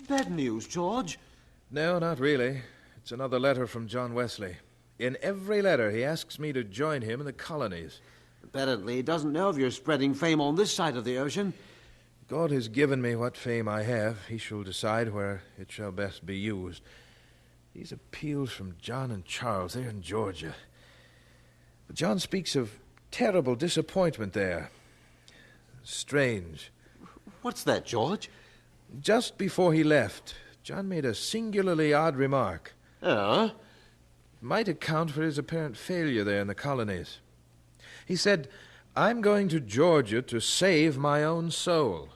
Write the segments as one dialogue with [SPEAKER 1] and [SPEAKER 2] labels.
[SPEAKER 1] Bad news, George?
[SPEAKER 2] No, not really. It's another letter from John Wesley. In every letter, he asks me to join him in the colonies.
[SPEAKER 1] Apparently, he doesn't know of your spreading fame on this side of the ocean.
[SPEAKER 2] God has given me what fame I have. He shall decide where it shall best be used. These appeals from John and Charles, they're in Georgia. But John speaks of terrible disappointment there. Strange.
[SPEAKER 1] What's that, George?
[SPEAKER 2] Just before he left, John made a singularly odd remark.
[SPEAKER 1] Oh?
[SPEAKER 2] Might account for his apparent failure there in the colonies. He said, "I'm going to Georgia to save my own soul."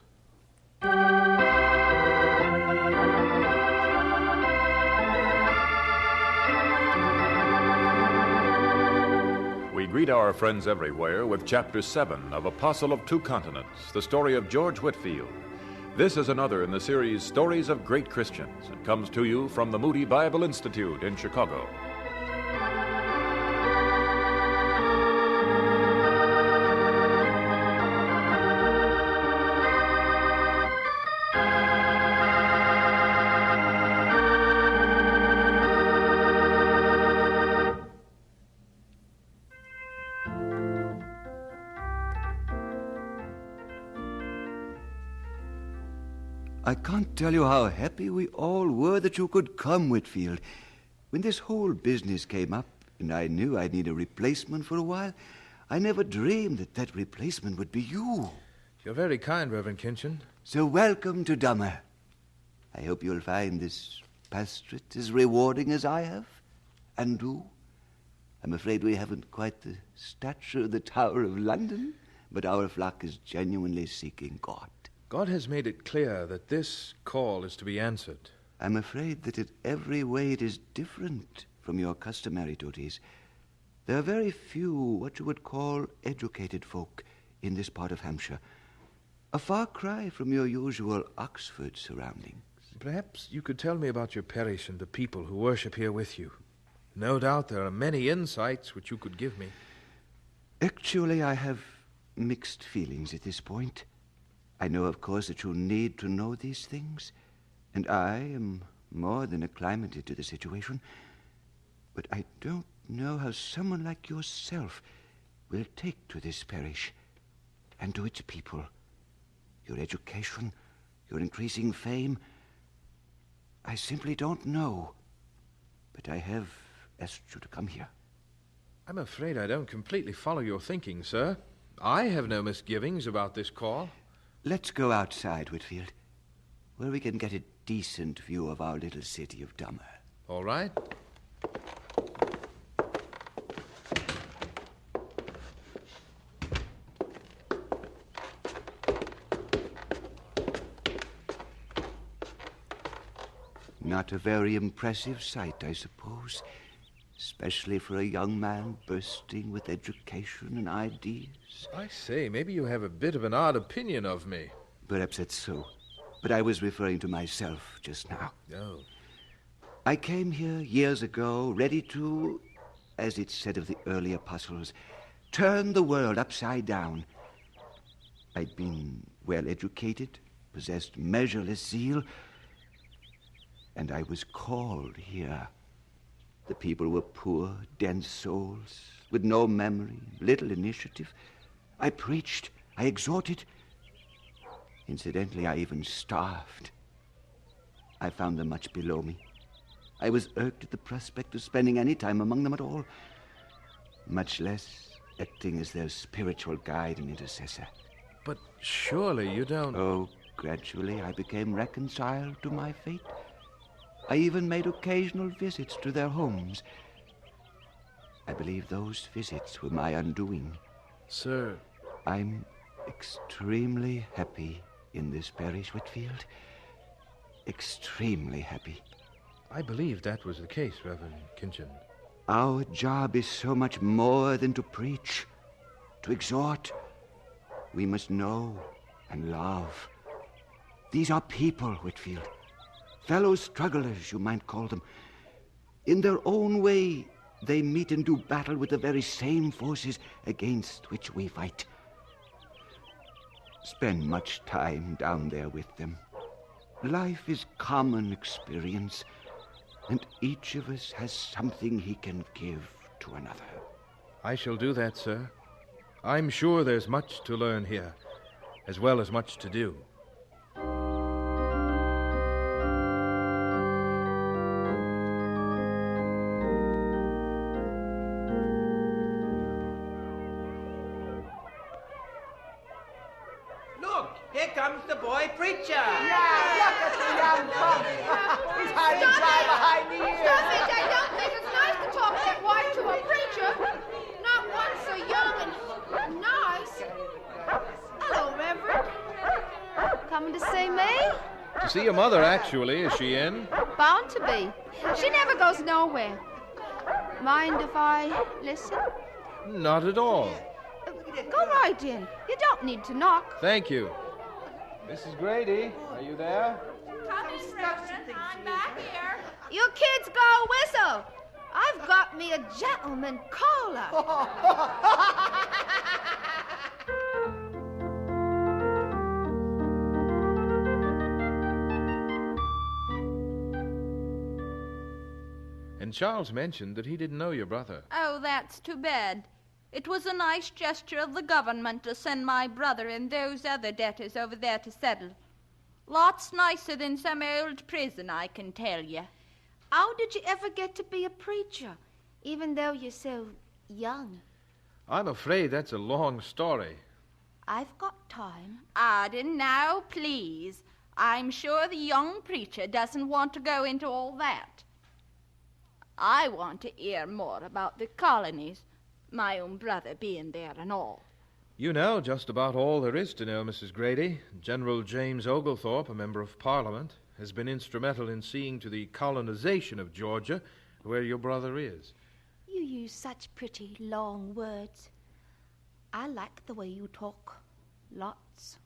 [SPEAKER 3] We greet our friends everywhere with Chapter 7 of Apostle of Two Continents, the story of George Whitefield. This is another in the series Stories of Great Christians. It comes to you from the Moody Bible Institute in Chicago.
[SPEAKER 4] I can't tell you how happy we all were that you could come, Whitefield. When this whole business came up, and I knew I'd need a replacement for a while, I never dreamed that that replacement would be you.
[SPEAKER 2] You're very kind, Reverend Kinchin.
[SPEAKER 4] So welcome to Dummer. I hope you'll find this pastorate as rewarding as I have, and do. I'm afraid we haven't quite the stature of the Tower of London, but our flock is genuinely seeking God.
[SPEAKER 2] God has made it clear that this call is to be answered.
[SPEAKER 4] I'm afraid that in every way it is different from your customary duties. There are very few what you would call educated folk in this part of Hampshire. A far cry from your usual Oxford surroundings.
[SPEAKER 2] Perhaps you could tell me about your parish and the people who worship here with you. No doubt there are many insights which you could give me.
[SPEAKER 4] Actually, I have mixed feelings at this point. I know, of course, that you need to know these things, and I am more than acclimated to the situation. But I don't know how someone like yourself will take to this parish and to its people. Your education, your increasing fame, I simply don't know. But I have asked you to come here.
[SPEAKER 2] I'm afraid I don't completely follow your thinking, sir. I have no misgivings about this call.
[SPEAKER 4] Let's go outside, Whitefield, where we can get a decent view of our little city of Dummer.
[SPEAKER 2] All right.
[SPEAKER 4] Not a very impressive sight, I suppose, especially for a young man bursting with education and ideas.
[SPEAKER 2] I say, maybe you have a bit of an odd opinion of me.
[SPEAKER 4] Perhaps that's so, but I was referring to myself just now.
[SPEAKER 2] Oh.
[SPEAKER 4] I came here years ago ready to, as it's said of the early apostles, turn the world upside down. I'd been well educated, possessed measureless zeal, and I was called here. The people were poor, dense souls, with no memory, little initiative. I preached, I exhorted. Incidentally, I even starved. I found them much below me. I was irked at the prospect of spending any time among them at all, much less acting as their spiritual guide and intercessor.
[SPEAKER 2] But surely you don't...
[SPEAKER 4] Oh, gradually I became reconciled to my fate. I even made occasional visits to their homes. I believe those visits were my undoing.
[SPEAKER 2] Sir...
[SPEAKER 4] I'm extremely happy in this parish, Whitefield. Extremely happy.
[SPEAKER 2] I believe that was the case, Reverend Kinchin.
[SPEAKER 4] Our job is so much more than to preach, to exhort. We must know and love. These are people, Whitefield. Fellow strugglers, you might call them. In their own way, they meet and do battle with the very same forces against which we fight. Spend much time down there with them. Life is common experience, and each of us has something he can give to another.
[SPEAKER 2] I shall do that, sir. I'm sure there's much to learn here, as well as much to do.
[SPEAKER 5] Look, here comes the boy preacher.
[SPEAKER 6] Yeah, look at the young punk. He's hiding dry behind the ears.
[SPEAKER 7] Stop it! I don't think it's nice to talk that way to a preacher. Not one so young and nice. Hello, Reverend. Coming to see me?
[SPEAKER 2] To see your mother, actually. Is she in?
[SPEAKER 7] Bound to be. She never goes nowhere. Mind if I listen?
[SPEAKER 2] Not at all.
[SPEAKER 7] Go right in. You don't need to knock.
[SPEAKER 2] Thank you. Mrs. Grady, are you there?
[SPEAKER 7] Coming, Reverend. I'm back here. You kids go whistle. I've got me a gentleman caller.
[SPEAKER 2] And Charles mentioned that he didn't know your brother.
[SPEAKER 8] Oh, that's too bad. It was a nice gesture of the government to send my brother and those other debtors over there to settle. Lots nicer than some old prison, I can tell you.
[SPEAKER 7] How did you ever get to be a preacher, even though you're so young?
[SPEAKER 2] I'm afraid that's a long story.
[SPEAKER 7] I've got time.
[SPEAKER 8] Arden, now, please. I'm sure the young preacher doesn't want to go into all that. I want to hear more about the colonies, my own brother being there and all.
[SPEAKER 2] You know just about all there is to know, Mrs. Grady. General James Oglethorpe, a member of Parliament, has been instrumental in seeing to the colonization of Georgia, where your brother is.
[SPEAKER 7] You use such pretty long words. I like the way you talk. Lots.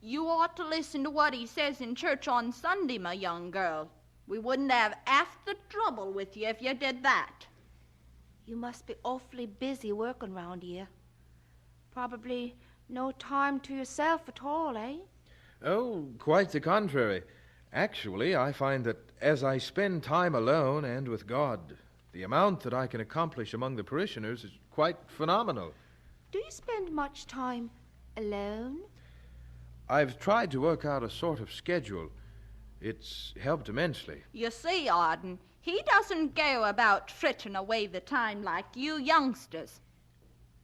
[SPEAKER 8] You ought to listen to what he says in church on Sunday, my young girl. We wouldn't have half the trouble with you if you did that.
[SPEAKER 7] You must be awfully busy working round here. Probably no time to yourself at all, eh?
[SPEAKER 2] Oh, quite the contrary. Actually, I find that as I spend time alone and with God, the amount that I can accomplish among the parishioners is quite phenomenal.
[SPEAKER 7] Do you spend much time alone?
[SPEAKER 2] I've tried to work out a sort of schedule. It's helped immensely.
[SPEAKER 8] You see, Arden, he doesn't go about fritting away the time like you youngsters.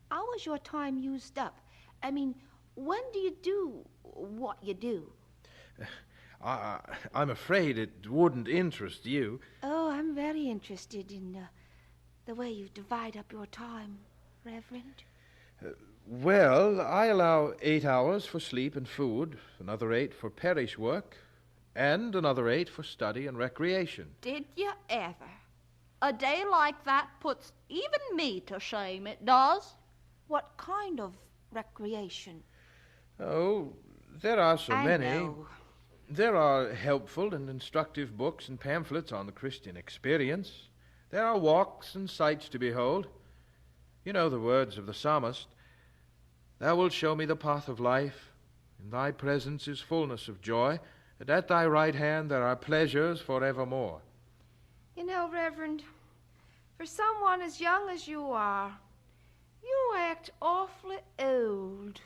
[SPEAKER 7] How was your time used up? I mean, when do you do what you do?
[SPEAKER 2] I'm afraid it wouldn't interest you.
[SPEAKER 7] Oh, I'm very interested in the way you divide up your time, Reverend.
[SPEAKER 2] Well, I allow 8 hours for sleep and food, another 8 for parish work, and another 8 for study and recreation.
[SPEAKER 8] Did you ever? A day like that puts even me to shame, it does.
[SPEAKER 7] What kind of recreation?
[SPEAKER 2] Oh, there are so many.
[SPEAKER 7] I know.
[SPEAKER 2] There are helpful and instructive books and pamphlets on the Christian experience. There are walks and sights to behold. You know the words of the psalmist, "Thou wilt show me the path of life. In thy presence is fullness of joy, and at thy right hand there are pleasures forevermore."
[SPEAKER 7] You know, Reverend, for someone as young as you are, you act awfully old.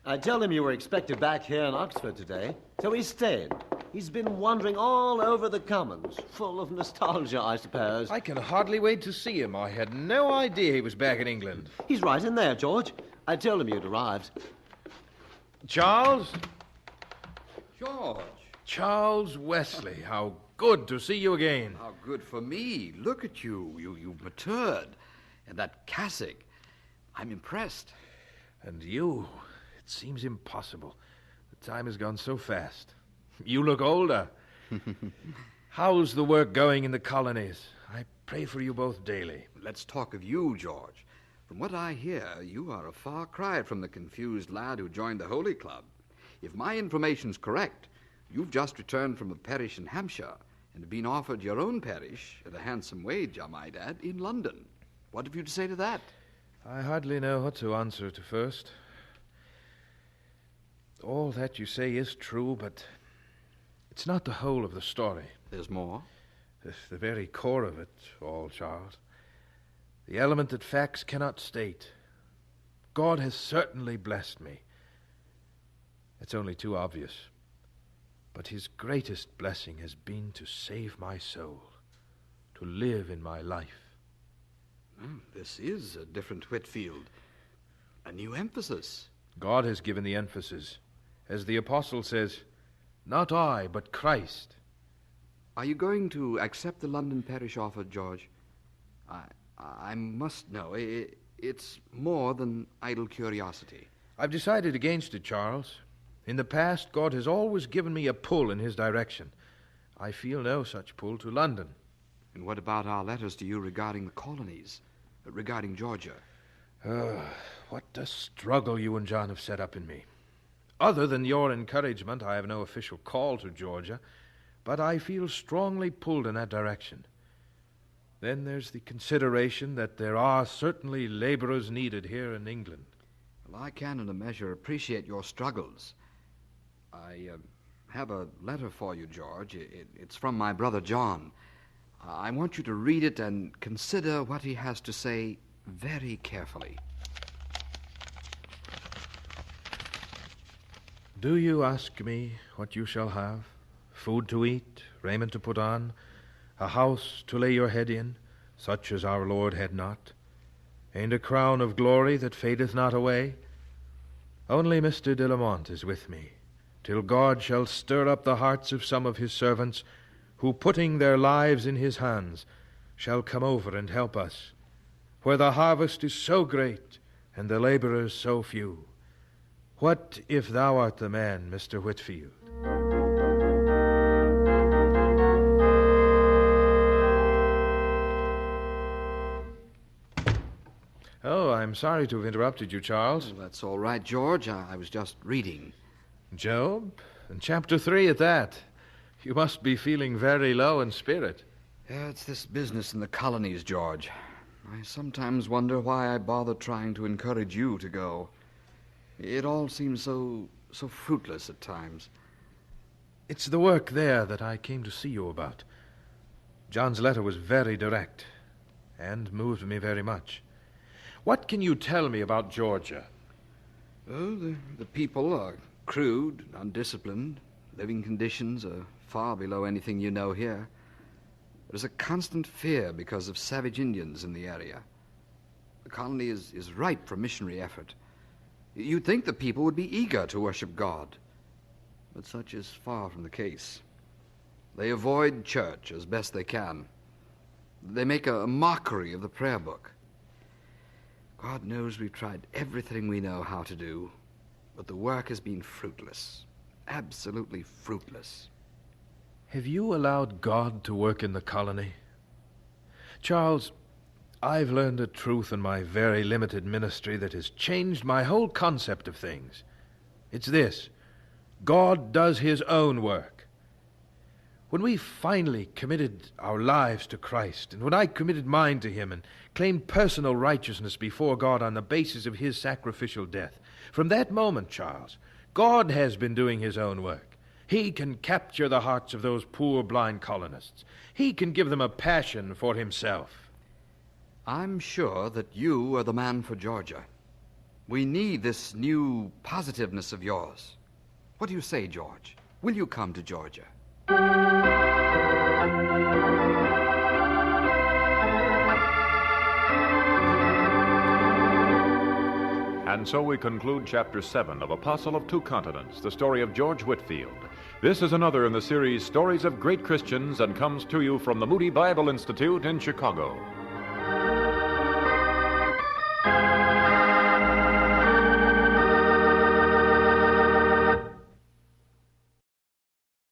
[SPEAKER 1] I told him you were expected back here in Oxford today, so he stayed. He's been wandering all over the Commons, full of nostalgia, I suppose.
[SPEAKER 2] I can hardly wait to see him. I had no idea he was back in England.
[SPEAKER 1] He's right in there, George. I told him you'd arrived.
[SPEAKER 2] Charles?
[SPEAKER 9] George.
[SPEAKER 2] Charles Wesley, how good to see you again.
[SPEAKER 9] How good for me. Look at you. You've matured. And that cassock. I'm impressed.
[SPEAKER 2] And you, it seems impossible. The time has gone so fast. You look older. How's the work going in the colonies? I pray for you both daily.
[SPEAKER 9] Let's talk of you, George. From what I hear, you are a far cry from the confused lad who joined the Holy Club. If my information's correct, you've just returned from a parish in Hampshire, and have been offered your own parish, at a handsome wage, I might add, in London. What have you to say to that?
[SPEAKER 2] I hardly know what to answer to first. All that you say is true, but it's not the whole of the story.
[SPEAKER 9] There's more?
[SPEAKER 2] It's the very core of it all, Charles. The element that facts cannot state. God has certainly blessed me. It's only too obvious. But his greatest blessing has been to save my soul, to live in my life.
[SPEAKER 9] This is a different Whitefield. A new emphasis.
[SPEAKER 2] God has given the emphasis. As the apostle says, not I, but Christ.
[SPEAKER 9] Are you going to accept the London parish offer, George? I must know. It's more than idle curiosity.
[SPEAKER 2] I've decided against it, Charles. In the past, God has always given me a pull in his direction. I feel no such pull to London.
[SPEAKER 9] And what about our letters to you regarding the colonies, regarding Georgia?
[SPEAKER 2] What a struggle you and John have set up in me. Other than your encouragement, I have no official call to Georgia, but I feel strongly pulled in that direction. Then there's the consideration that there are certainly laborers needed here in England.
[SPEAKER 9] Well, I can, in a measure, appreciate your struggles. I have a letter for you, George. It's from my brother John. I want you to read it and consider what he has to say very carefully.
[SPEAKER 2] Do you ask me what you shall have? Food to eat, raiment to put on, a house to lay your head in, such as our Lord had not, and a crown of glory that fadeth not away? Only Mr. Dallimore is with me, till God shall stir up the hearts of some of his servants, who, putting their lives in his hands, shall come over and help us, where the harvest is so great and the laborers so few. What if thou art the man, Mr. Whitefield? Oh, I'm sorry to have interrupted you, Charles.
[SPEAKER 9] Well, that's all right, George. I was just reading.
[SPEAKER 2] Job? And chapter 3 at that. You must be feeling very low in spirit.
[SPEAKER 9] Yeah, it's this business in the colonies, George. I sometimes wonder why I bother trying to encourage you to go. It all seems so fruitless at times.
[SPEAKER 2] It's the work there that I came to see you about. John's letter was very direct and moved me very much. What can you tell me about Georgia?
[SPEAKER 9] Oh, the people are crude, undisciplined. Living conditions are far below anything you know here. There's a constant fear because of savage Indians in the area. The colony is ripe for missionary effort. You'd think the people would be eager to worship God, but such is far from the case. They avoid church as best they can. They make a mockery of the prayer book. God knows we've tried everything we know how to do, but the work has been fruitless. Absolutely fruitless.
[SPEAKER 2] Have you allowed God to work in the colony? Charles, I've learned a truth in my very limited ministry that has changed my whole concept of things. It's this: God does his own work. When we finally committed our lives to Christ, and when I committed mine to him and claimed personal righteousness before God on the basis of his sacrificial death, from that moment, Charles, God has been doing his own work. He can capture the hearts of those poor blind colonists. He can give them a passion for himself.
[SPEAKER 9] I'm sure that you are the man for Georgia. We need this new positiveness of yours. What do you say, George? Will you come to Georgia?
[SPEAKER 3] And so we conclude Chapter 7 of Apostle of Two Continents, the story of George Whitefield. This is another in the series Stories of Great Christians and comes to you from the Moody Bible Institute in Chicago.